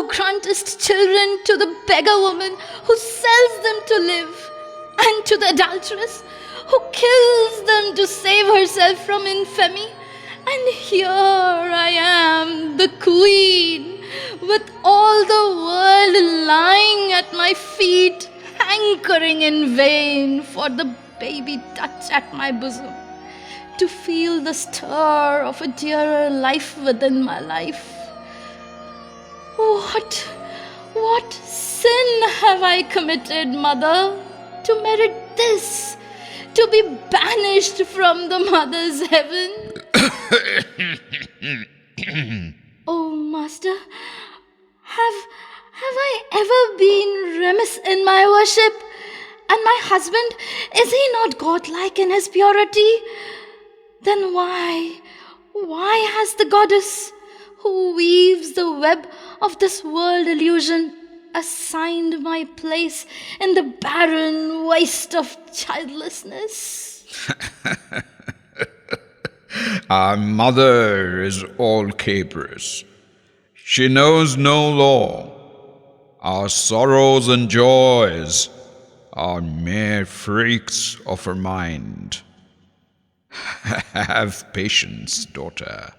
thou grantest children to the beggar woman who sells them to live, and to the adulteress who kills them to save herself from infamy. And here I am, the queen, with all the world lying at my feet, hankering in vain for the baby touch at my bosom, to feel the stir of a dearer life within my life. What sin have I committed, mother, to merit this, to be banished from the mother's heaven? Oh, master, have I ever been remiss in my worship? And my husband, is he not godlike in his purity? Then why has the goddess who weaves the web of this world illusion assigned my place in the barren waste of childlessness? Our mother is all caprice. She knows no law. Our sorrows and joys are mere freaks of her mind. Have patience, daughter.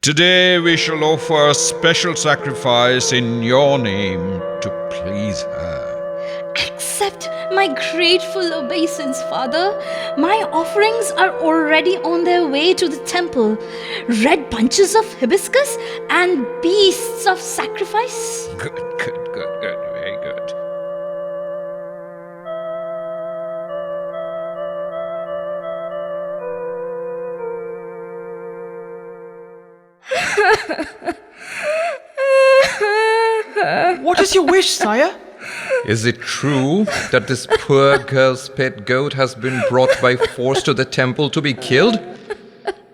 Today we shall offer a special sacrifice in your name to please her. Accept my grateful obeisance, Father. My offerings are already on their way to the temple. Red bunches of hibiscus and beasts of sacrifice. Good, very good. What is your wish, sire? Is it true that this poor girl's pet goat has been brought by force to the temple to be killed?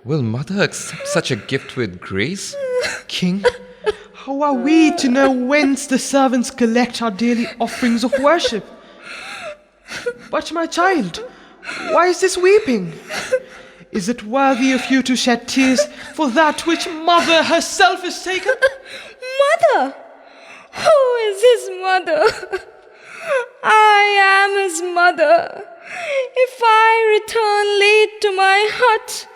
Will mother accept such a gift with grace? King, how are we to know whence the servants collect our daily offerings of worship? But my child, why is this weeping? Is it worthy of you to shed tears for that which mother herself has taken? Mother? Who is his mother? I am his mother. If I return late to my hut,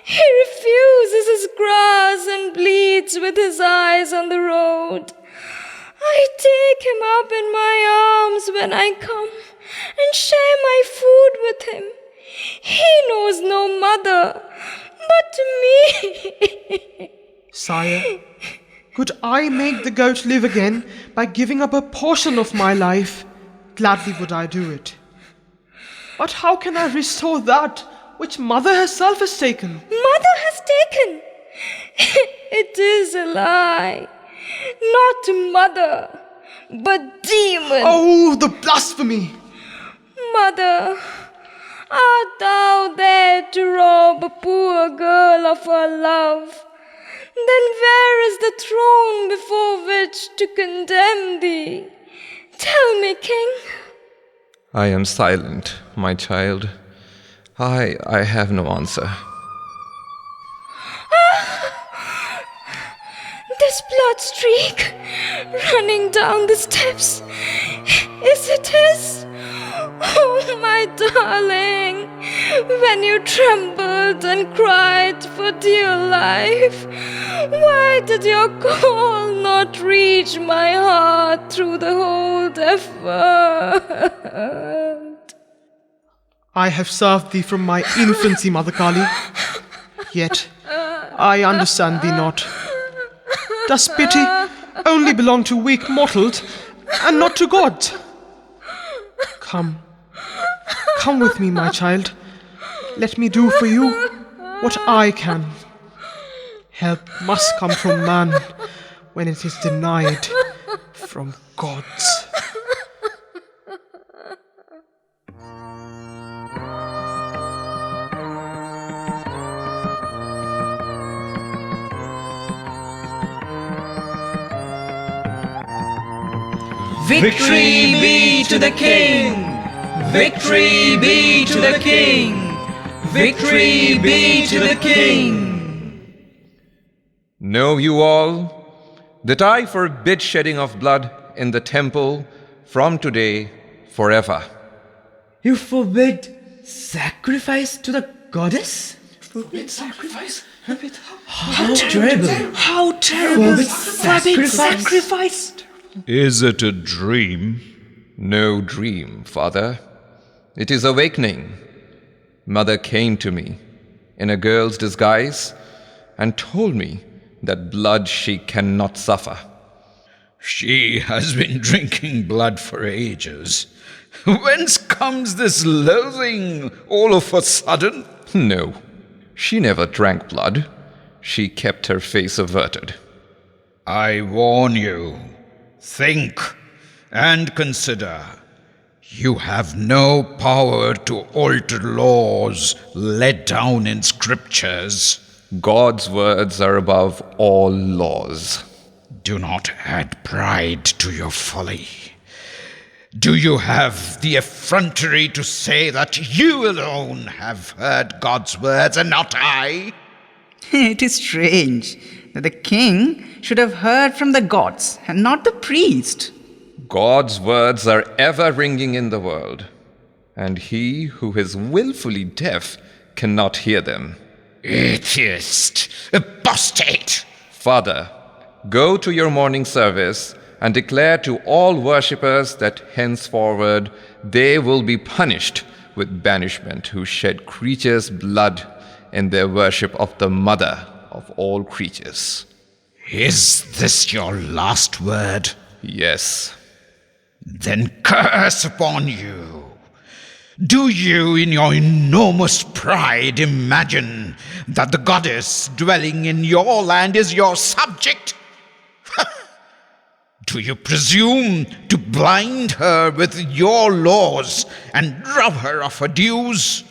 he refuses his grass and bleeds with his eyes on the road. I take him up in my arms when I come and share my food with him. He knows no mother but me. Sire, could I make the goat live again by giving up a portion of my life? Gladly would I do it. But how can I restore that which mother herself has taken? Mother has taken? It is a lie. Not mother, but demon. Oh, the blasphemy! Mother, art thou there to rob a poor girl of her love? Then where is the throne before which to condemn thee? Tell me, King. I am silent, my child. I have no answer. This blood streak running down the steps, is it his? Oh, my darling, when you trembled and cried for dear life, why did your call not reach my heart through the whole effort? I have served thee from my infancy, Mother Kali. Yet I understand thee not. Does pity only belong to weak mortals and not to gods? Come with me, my child. Let me do for you what I can. Help must come from man when it is denied from gods. Victory be to the King! Victory be to the King! Victory be to the King! Know you all that I forbid shedding of blood in the temple from today forever. You forbid sacrifice to the goddess? How terrible! How terrible! Forbid sacrifice! Is it a dream? No dream, Father. It is awakening. Mother came to me in a girl's disguise and told me that blood she cannot suffer. She has been drinking blood for ages. Whence comes this loathing all of a sudden? No, she never drank blood. She kept her face averted. I warn you, think and consider. You have no power to alter laws laid down in scriptures. God's words are above all laws. Do not add pride to your folly. Do you have the effrontery to say that you alone have heard God's words and not I? It is strange that the king should have heard from the gods and not the priest. God's words are ever ringing in the world, and he who is willfully deaf cannot hear them. Atheist! Apostate! Father, go to your morning service and declare to all worshippers that henceforward they will be punished with banishment who shed creatures' blood in their worship of the mother of all creatures. Is this your last word? Yes. Then curse upon you! Do you, in your enormous pride, imagine that the goddess dwelling in your land is your subject? Do you presume to blind her with your laws and rob her of her dues?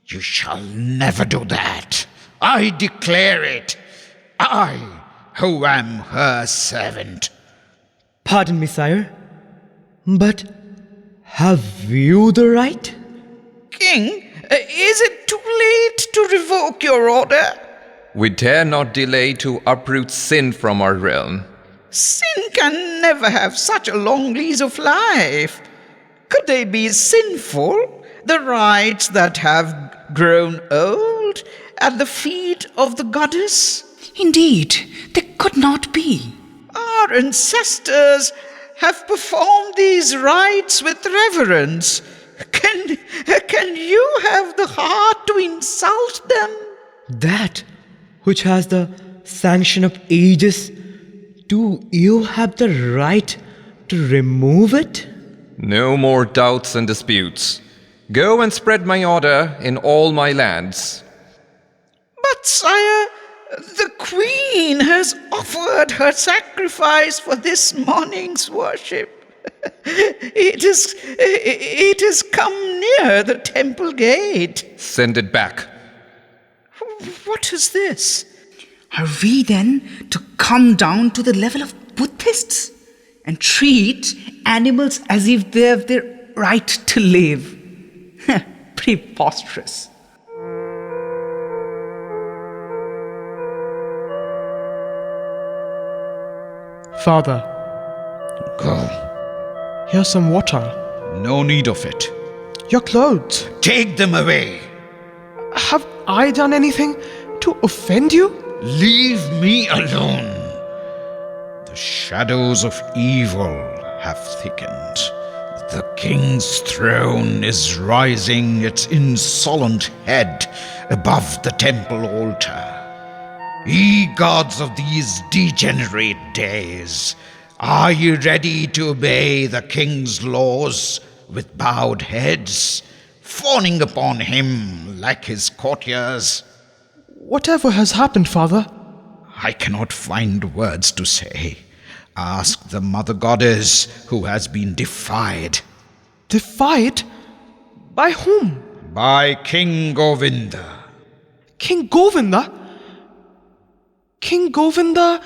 You shall never do that. I declare it. I, who am her servant. Pardon me, sire, but have you the right? King, is it too late to revoke your order? We dare not delay to uproot sin from our realm. Sin can never have such a long lease of life. Could they be sinful, the rites that have grown old at the feet of the goddess? Indeed, they could not be. Our ancestors have performed these rites with reverence. Can you have the heart to insult them? That which has the sanction of ages, do you have the right to remove it? No more doubts and disputes. Go and spread my order in all my lands. But, sire, the queen has offered her sacrifice for this morning's worship. It has come near the temple gate. Send it back. What is this? Are we then to come down to the level of Buddhists and treat animals as if they have their right to live? Preposterous. Father, Go. here's some water. No need of it. Your clothes. Take them away. Have I done anything to offend you? Leave me alone. The shadows of evil have thickened. The king's throne is rising its insolent head above the temple altar. Ye gods of these degenerate days, are ye ready to obey the king's laws with bowed heads, fawning upon him like his courtiers? Whatever has happened, Father? I cannot find words to say. Ask the mother goddess who has been defied. Defied? By whom? By King Govinda. King Govinda? King Govinda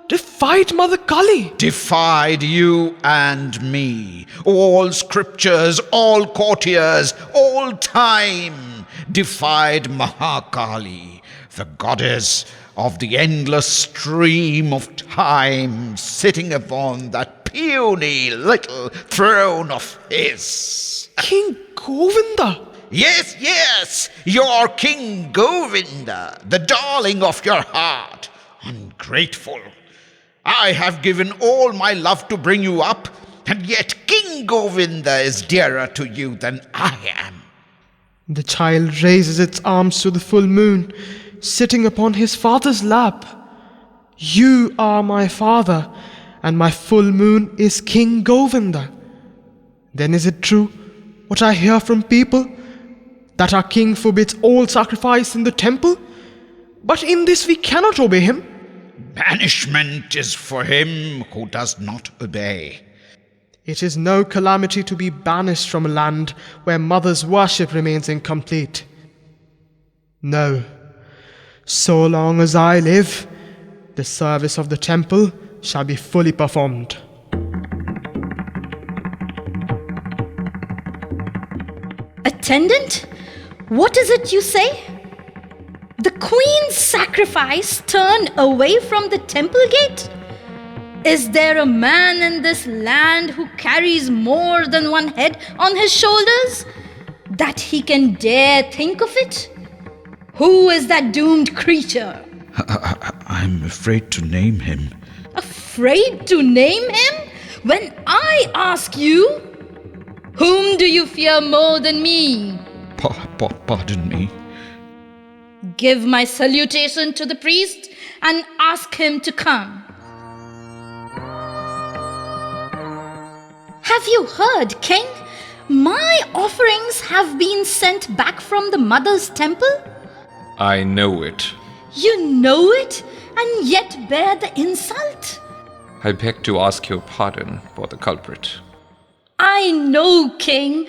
defied Mother Kali. Defied you and me. All scriptures, all courtiers, all time defied Mahakali, the goddess of the endless stream of time sitting upon that puny little throne of his. King Govinda! Yes, yes, your King Govinda, the darling of your heart. Ungrateful. I have given all my love to bring you up, and yet King Govinda is dearer to you than I am. The child raises its arms to the full moon, sitting upon his father's lap. You are my father, and my full moon is King Govinda. Then is it true, what I hear from people, that our king forbids all sacrifice in the temple? But in this we cannot obey him. Banishment is for him who does not obey. It is no calamity to be banished from a land where mother's worship remains incomplete. No, so long as I live, the service of the temple shall be fully performed. Attendant, what is it you say? The queen's sacrifice turned away from the temple gate? Is there a man in this land who carries more than one head on his shoulders, that he can dare think of it? Who is that doomed creature? I'm afraid to name him. Afraid to name him? When I ask you, whom do you fear more than me? Pardon me. Give my salutation to the priest and ask him to come. Have you heard, King? My offerings have been sent back from the mother's temple. I know it. You know it, and yet bear the insult. I beg to ask your pardon for the culprit. I know, King,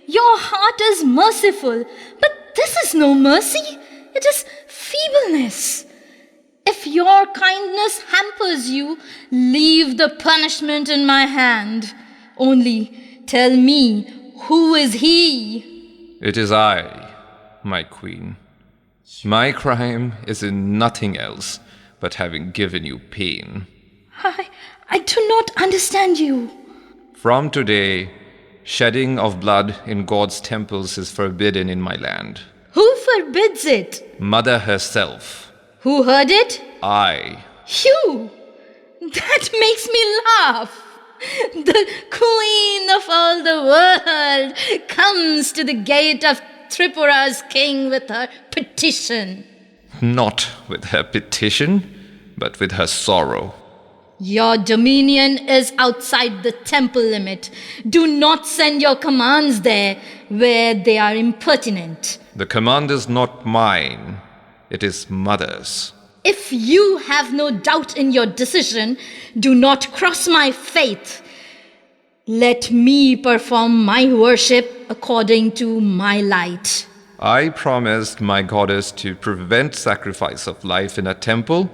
your heart is merciful, but this is no mercy. It is feebleness. If your kindness hampers you, leave the punishment in my hand. Only tell me, who is he? It is I, my queen. My crime is in nothing else but having given you pain. I do not understand you. From today, shedding of blood in God's temples is forbidden in my land. Who forbids it? Mother herself. Who heard it? I. You! That makes me laugh. The queen of all the world comes to the gate of Tripura's king with her petition. Not with her petition, but with her sorrow. Your dominion is outside the temple limit. Do not send your commands there where they are impertinent. The command is not mine. It is mother's. If you have no doubt in your decision, do not cross my faith. Let me perform my worship according to my light. I promised my goddess to prevent sacrifice of life in a temple,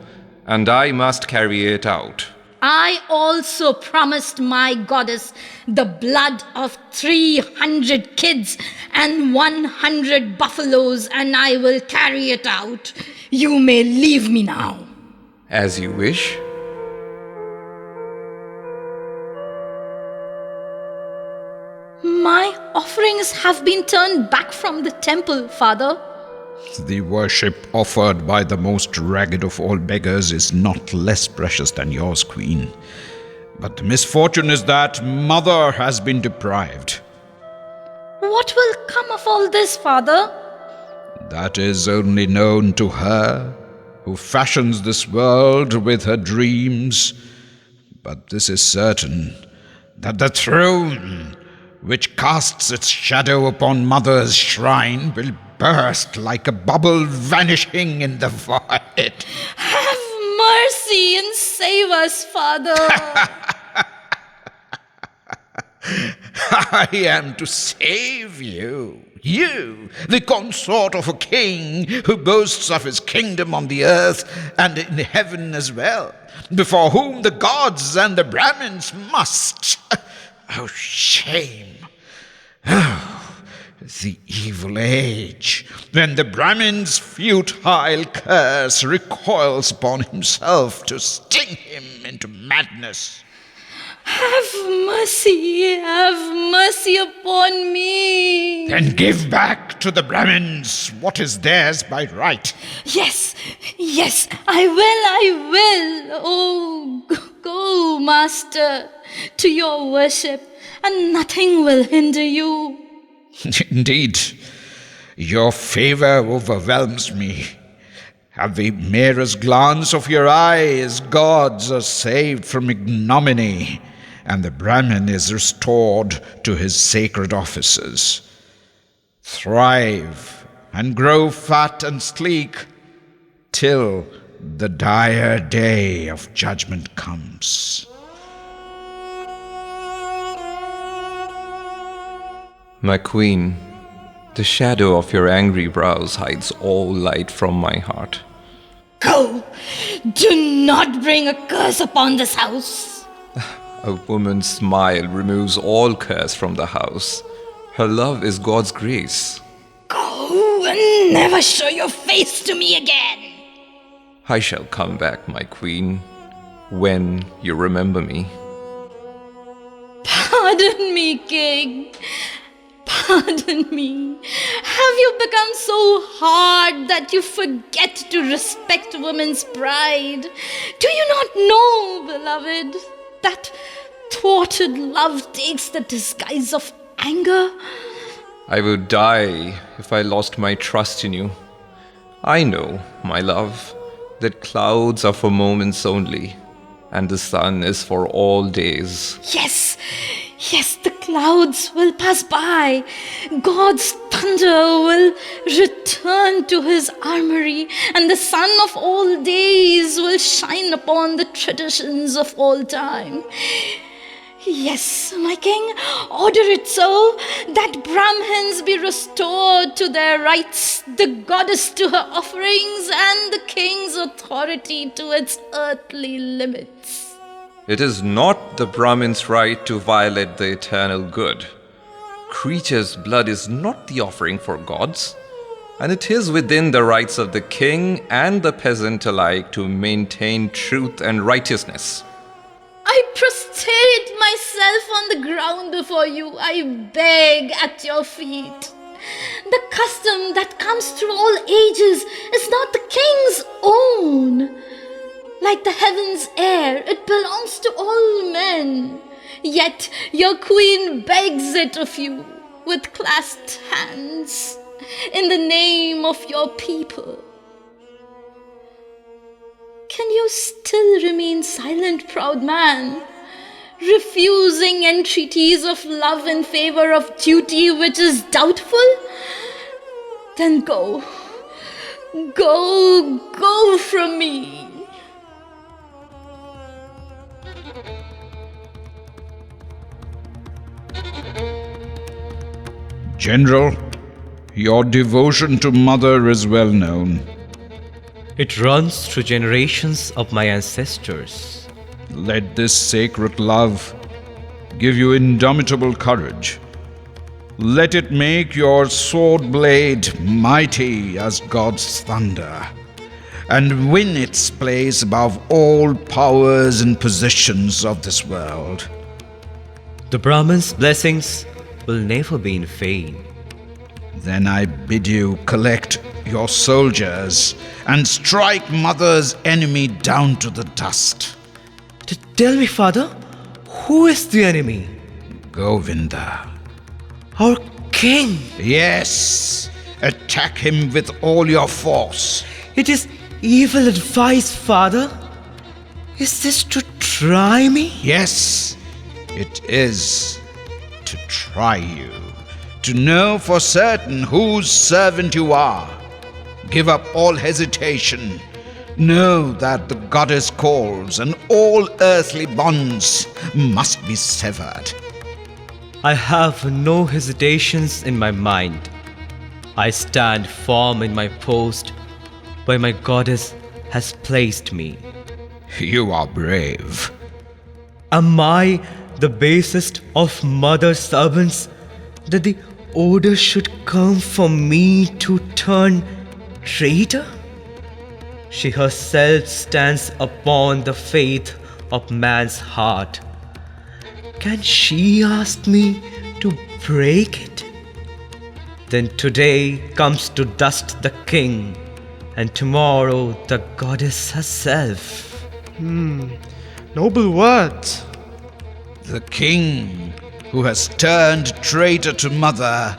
and I must carry it out. I also promised my goddess the blood of 300 kids and 100 buffaloes, and I will carry it out. You may leave me now. As you wish. My offerings have been turned back from the temple, Father. The worship offered by the most ragged of all beggars is not less precious than yours, Queen. But the misfortune is that Mother has been deprived. What will come of all this, Father? That is only known to her, who fashions this world with her dreams. But this is certain, that the throne, which casts its shadow upon Mother's shrine, will burst like a bubble vanishing in the void. Have mercy and save us, Father. I am to save you. You, the consort of a king who boasts of his kingdom on the earth and in heaven as well, before whom the gods and the Brahmins must. Oh, shame. Oh, The evil age, when the Brahmin's futile curse recoils upon himself to sting him into madness. Have mercy upon me. Then give back to the Brahmins what is theirs by right. Yes, I will. Oh, go, master, to your worship, and nothing will hinder you. Indeed, your favor overwhelms me. At the merest glance of your eyes, gods are saved from ignominy, and the Brahmin is restored to his sacred offices. Thrive and grow fat and sleek till the dire day of judgment comes. My queen, the shadow of your angry brows hides all light from my heart. Go! Do not bring a curse upon this house. A woman's smile removes all curse from the house. Her love is God's grace. Go and never show your face to me again. I shall come back, my queen, when you remember me. Pardon me, king. Pardon me. Have you become so hard that you forget to respect woman's pride? Do you not know, beloved, that thwarted love takes the disguise of anger? I would die if I lost my trust in you. I know, my love, that clouds are for moments only, and the sun is for all days. Yes, the clouds will pass by. God's thunder will return to his armory, and the sun of all days will shine upon the traditions of all time. Yes, my king, order it so that Brahmins be restored to their rights, the goddess to her offerings, and the king's authority to its earthly limits. It is not the Brahmin's right to violate the eternal good. Creature's blood is not the offering for gods, and it is within the rights of the king and the peasant alike to maintain truth and righteousness. I prostrate myself on the ground before you. I beg at your feet. The custom that comes through all ages is not the king's own. Like the heaven's air, it belongs to all men. Yet your queen begs it of you with clasped hands in the name of your people. Can you still remain silent, proud man, refusing entreaties of love in favor of duty which is doubtful? Then go from me. General, your devotion to Mother is well known. It runs through generations of my ancestors. Let this sacred love give you indomitable courage. Let it make your sword blade mighty as God's thunder, and win its place above all powers and positions of this world. The Brahmin's blessings will never be in vain. Then I bid you collect your soldiers and strike Mother's enemy down to the dust. Tell me, father, who is the enemy? Govinda. Our king. Yes, attack him with all your force. It is evil advice, father. Is this to try me? Yes, it is to try you, to know for certain whose servant you are. Give up all hesitation. Know that the goddess calls, and all earthly bonds must be severed. I have no hesitations in my mind. I stand firm in my post where my goddess has placed me. You are brave. Am I the basest of mother servants that the order should come for me to turn traitor? She herself stands upon the faith of man's heart. Can she ask me to break it? Then today comes to dust the king, and tomorrow the goddess herself. Noble words. The king who has turned traitor to mother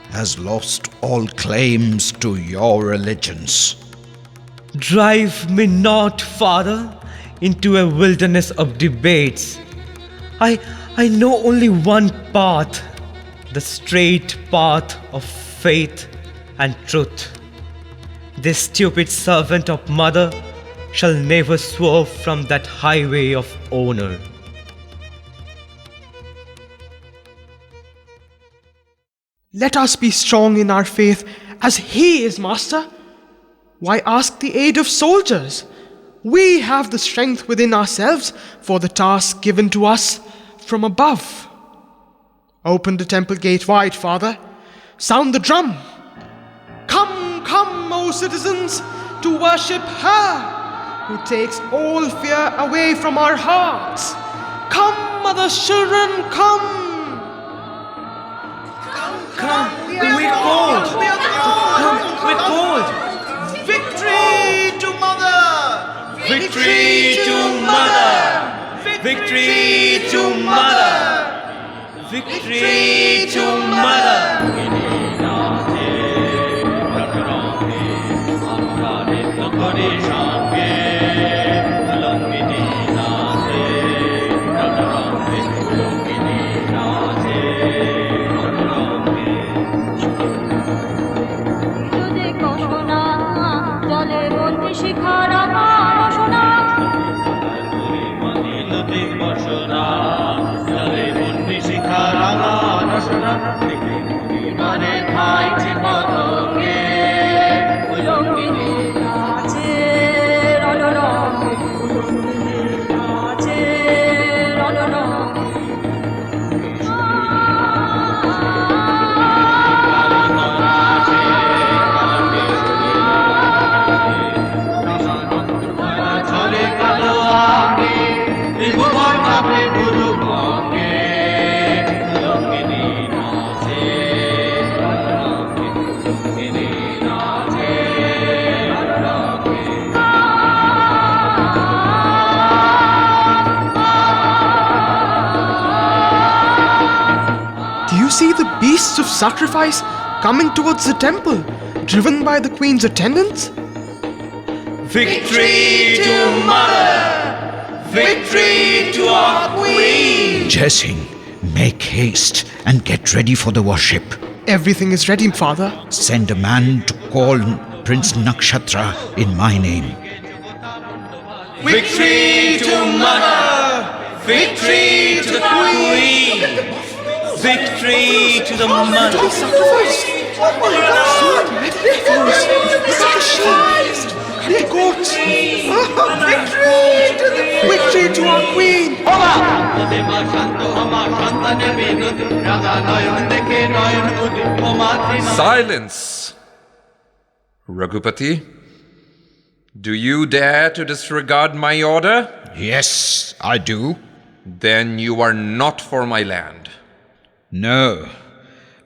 has lost all claims to your allegiance. Drive me not, Father, into a wilderness of debates. I know only one path, the straight path of faith and truth. This stupid servant of mother shall never swerve from that highway of honor. Let us be strong in our faith as he is master. Why ask the aid of soldiers? We have the strength within ourselves for the task given to us from above. Open the temple gate wide, Father. Sound the drum. Come, come, O citizens, to worship her who takes all fear away from our hearts. Come, mother's children, come. Come, we're cold. Come, we're cold. Victory to mother! Victory to mother! Victory to mother! Victory to mother! See the beasts of sacrifice coming towards the temple, driven by the queen's attendants? Victory to mother! Victory to our queen! Jessing, make haste and get ready for the worship. Everything is ready, Father. Send a man to call Prince Nakshatra in my name. Victory to mother! Victory to the queen! Victory to the mother! The goats! Victory to our queen! Silence! Raghupati, do you dare to disregard my order? Yes, I do. Then you are not for my land. No,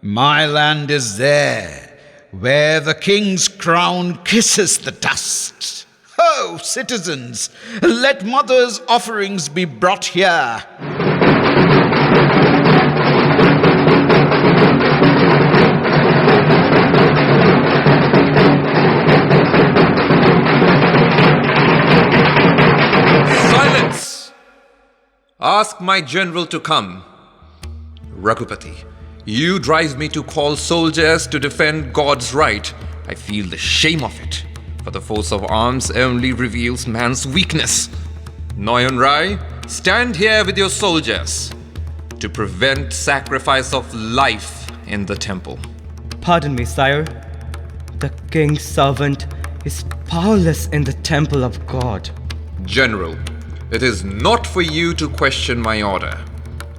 my land is there, where the king's crown kisses the dust. Ho, citizens, let mother's offerings be brought here. Silence! Ask my general to come. Raghupati, you drive me to call soldiers to defend God's right. I feel the shame of it, for the force of arms only reveals man's weakness. Nayan Rai, stand here with your soldiers to prevent sacrifice of life in the temple. Pardon me, sire. The king's servant is powerless in the temple of God. General, it is not for you to question my order.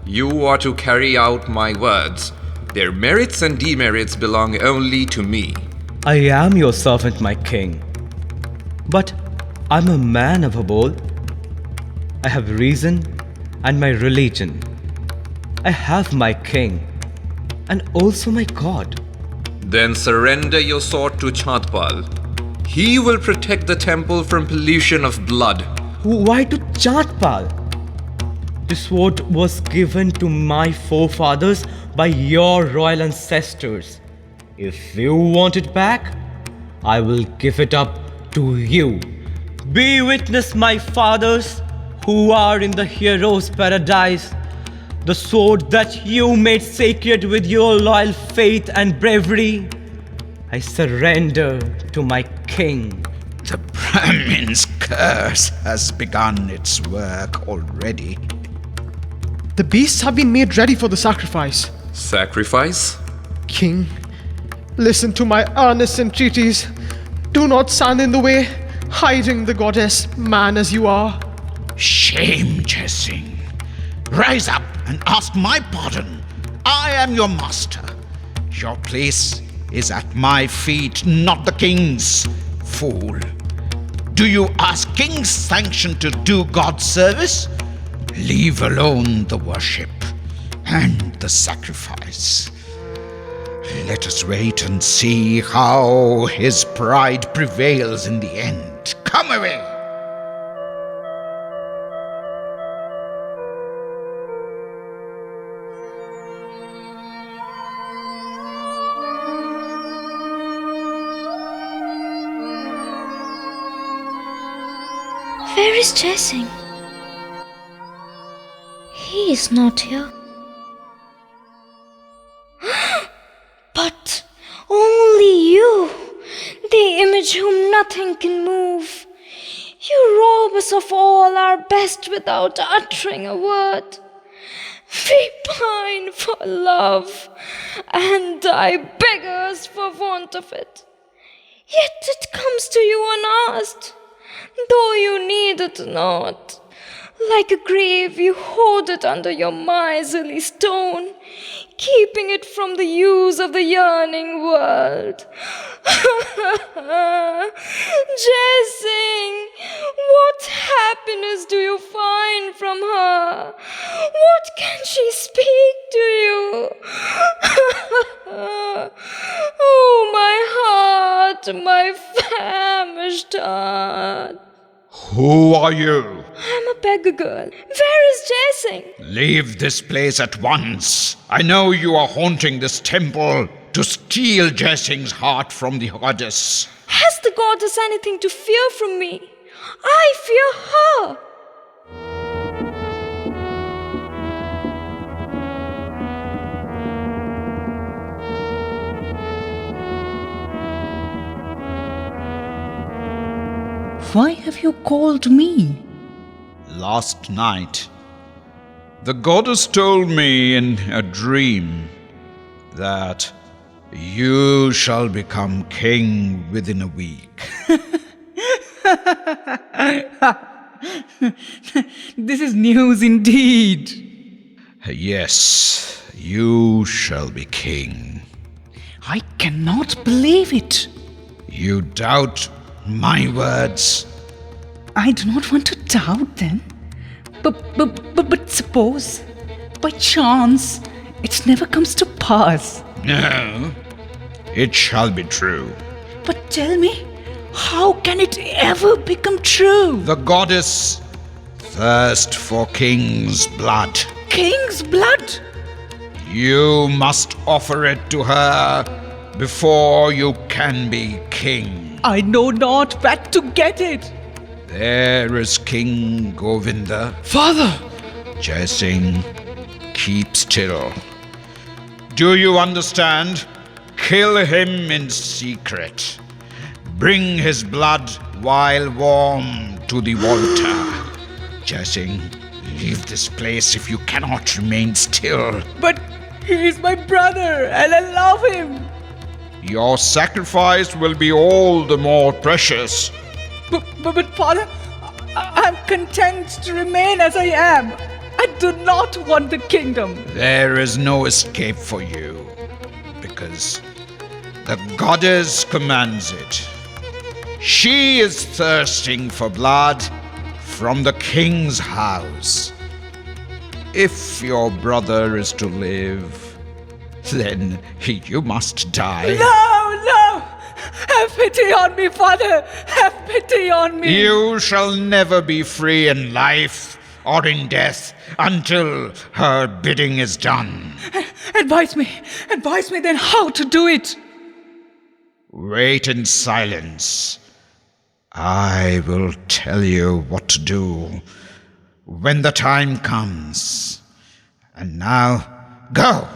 You are to carry out my words. Their merits and demerits belong only to me. I am your servant, my king. But I'm a man above all. I have reason and my religion. I have my king and also my God. Then surrender your sword to Chandpal. He will protect the temple from pollution of blood. Why to Chandpal? This sword was given to my forefathers by your royal ancestors. If you want it back, I will give it up to you. Be witness, my fathers, who are in the hero's paradise. The sword that you made sacred with your loyal faith and bravery, I surrender to my king. The Brahmin's curse has begun its work already. The beasts have been made ready for the sacrifice. Sacrifice? King, listen to my earnest entreaties. Do not stand in the way, hiding the goddess, man as you are. Shame, Jessing. Rise up and ask my pardon. I am your master. Your place is at my feet, not the king's. Fool. Do you ask king's sanction to do God's service? Leave alone the worship and the sacrifice. Let us wait and see how his pride prevails in the end. Come away! Where is Jessing? He is not here. But only you, the image whom nothing can move. You rob us of all our best without uttering a word. We pine for love and die beggars for want of it. Yet it comes to you unasked, though you need it not. Like a grave, you hoard it under your miserly stone, keeping it from the use of the yearning world. Jessing, what happiness do you find from her? What can she speak to you? Oh, my heart, my famished heart. Who are you? I'm a beggar girl. Where is Jessing? Leave this place at once. I know you are haunting this temple to steal Jessing's heart from the goddess. Has the goddess anything to fear from me? I fear her. Why have you called me? Last night, the goddess told me in a dream that you shall become king within a week. This is news indeed. Yes, you shall be king. I cannot believe it. You doubt my words? I do not want to doubt them. But suppose, by chance, it never comes to pass. No, it shall be true. But tell me, how can it ever become true? The goddess thirsts for king's blood. King's blood? You must offer it to her before you can be king. I know not where to get it. There is King Govinda. Father! Jessing, keep still. Do you understand? Kill him in secret. Bring his blood while warm to the altar. Jessing, leave this place if you cannot remain still. But he is my brother and I love him. Your sacrifice will be all the more precious. But Father, I'm content to remain as I am. I do not want the kingdom. There is no escape for you. because the goddess commands it. She is thirsting for blood from the king's house. If your brother is to live, then you must die. No! Have pity on me, father! Have pity on me! You shall never be free in life or in death until her bidding is done. Advise me then how to do it. Wait in silence. I will tell you what to do when the time comes. And now, go!